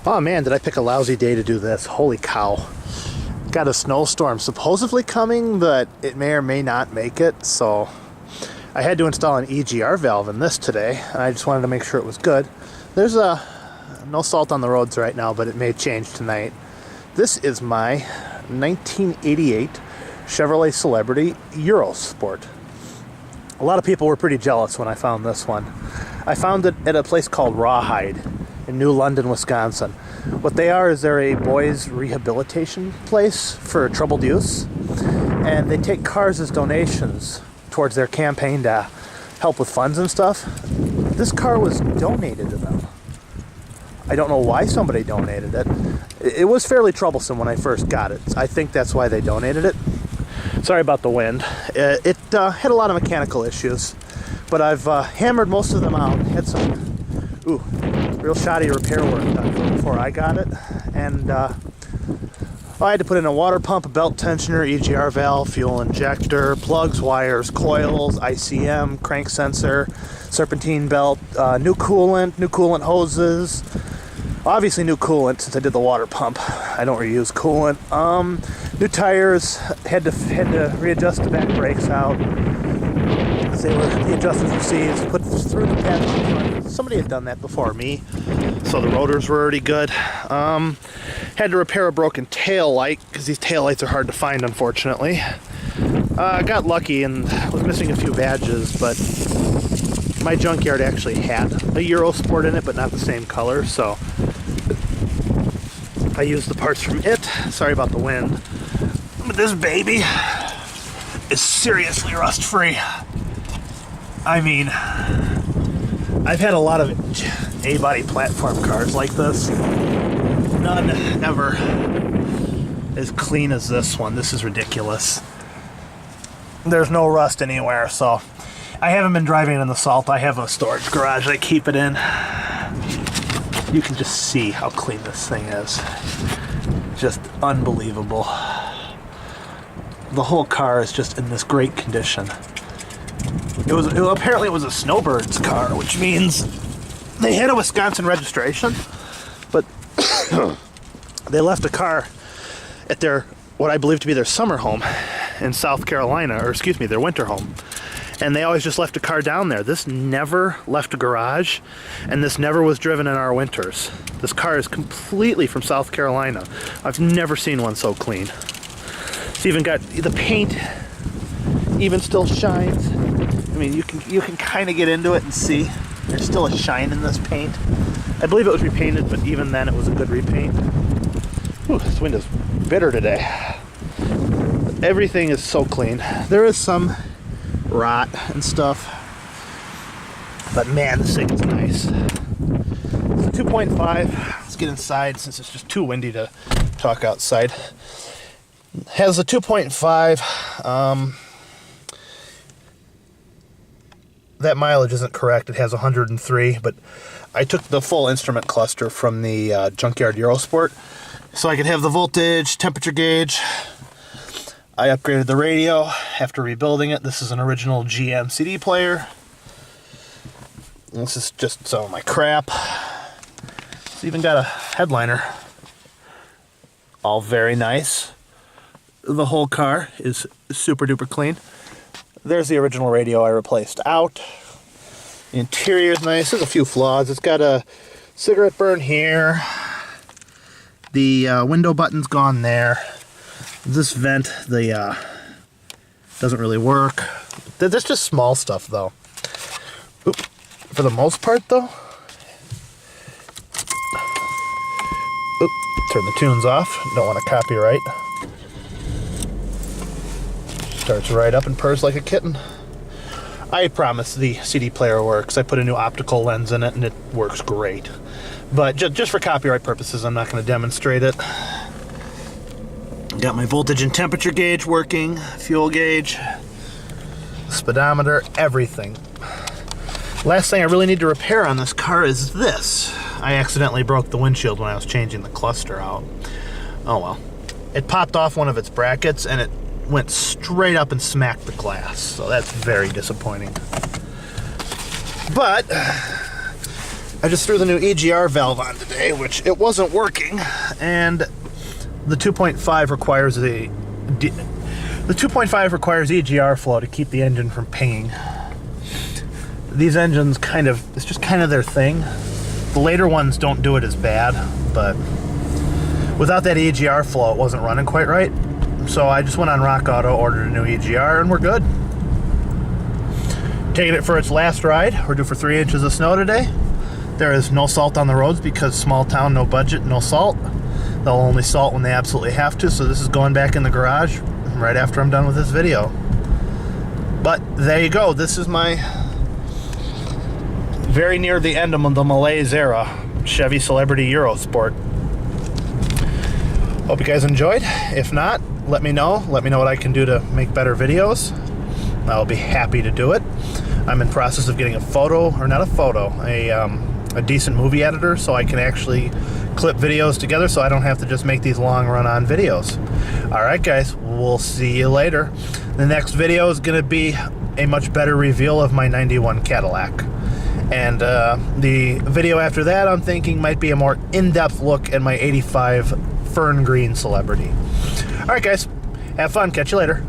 Oh man, did I pick a lousy day to do this. Holy cow. Got a snowstorm supposedly coming, but it may or may not make it, so I had to install an EGR valve in this today, and I just wanted to make sure it was good. There's no salt on the roads right now, but it may change tonight. This is my 1988 Chevrolet Celebrity Eurosport. A lot of people were pretty jealous when I found this one. I found it at a place called Rawhide in New London, Wisconsin. What they are is they're a boys rehabilitation place for troubled youths, and they take cars as donations towards their campaign to help with funds and stuff. This car was donated to them. I don't know why somebody donated it. It was fairly troublesome when I first got it. I think that's why they donated it. Sorry about the wind. It had a lot of mechanical issues, but I've hammered most of them out. Had some real shoddy repair work done before I got it, and I had to put in a water pump, a belt tensioner, EGR valve, fuel injector, plugs, wires, coils, ICM, crank sensor, serpentine belt, new coolant hoses, obviously new coolant since I did the water pump. I don't reuse coolant. New tires, had to readjust the back brakes out. The adjusters were seized, put through the pads. Somebody had done that before me, so the rotors were already good. Had to repair a broken tail light because these tail lights are hard to find, unfortunately. Got lucky and was missing a few badges, but my junkyard actually had a Eurosport in it, but not the same color, so I used the parts from it. Sorry about the wind. But this baby is seriously rust-free. I mean, I've had a lot of A-body platform cars like this. None ever as clean as this one. This is ridiculous. There's no rust anywhere, so I haven't been driving it in the salt. I have a storage garage I keep it in. You can just see how clean this thing is. Just unbelievable. The whole car is just in this great condition. Apparently it was a snowbird's car, which means they had a Wisconsin registration, but they left a car at what I believe to be their summer home in South Carolina, or excuse me, their winter home. And they always just left a car down there. This never left a garage, and this never was driven in our winters. This car is completely from South Carolina. I've never seen one so clean. It's even got the paint, even still shines. I mean, you can kind of get into it and see there's still a shine in this paint. I believe it was repainted, but even then it was a good repaint. Ooh, this wind is bitter today. Everything is so clean. There is some rot and stuff, but man, this thing is nice. It's a 2.5. Let's get inside since it's just too windy to talk outside. It has a 2.5. That mileage isn't correct. It has 103, but I took the full instrument cluster from the junkyard Eurosport so I could have the voltage, temperature gauge. I upgraded the radio after rebuilding it. This is an original GM CD player. This is just some of my crap. It's even got a headliner. All very nice. The whole car is super duper clean. There's the original radio I replaced out. The interior is nice. There's a few flaws. It's got a cigarette burn here. The window button's gone there. This vent, doesn't really work. That's just small stuff, though. Oop. For the most part, though. Oop. Turn the tunes off. Don't want to copyright. Starts right up and purrs like a kitten. I promise the CD player works. I put a new optical lens in it and it works great. But just for copyright purposes, I'm not going to demonstrate it. Got my voltage and temperature gauge working, fuel gauge, speedometer, everything. Last thing I really need to repair on this car is this. I accidentally broke the windshield when I was changing the cluster out. Oh well. It popped off one of its brackets and it went straight up and smacked the glass, so that's very disappointing. But I just threw the new EGR valve on today, which it wasn't working, and the 2.5 requires the 2.5 requires EGR flow to keep the engine from pinging. These engines it's just kind of their thing. The later ones don't do it as bad, but without that EGR flow, it wasn't running quite right. So I just went on Rock Auto, ordered a new EGR, and we're good. Taking it for its last ride. We're due for 3 inches of snow today. There is no salt on the roads because small town, no budget, no salt. They'll only salt when they absolutely have to, so this is going back in the garage right after I'm done with this video. But there you go. This is my very near the end of the malaise era Chevy Celebrity Eurosport. Hope you guys enjoyed. If not, let me know. Let me know what I can do to make better videos. I'll be happy to do it. I'm in process of getting a decent movie editor so I can actually clip videos together so I don't have to just make these long run-on videos. Alright guys, we'll see you later. The next video is going to be a much better reveal of my 91 Cadillac. And the video after that, I'm thinking, might be a more in-depth look at my 85 Fern Green Celebrity. Alright guys, have fun. Catch you later.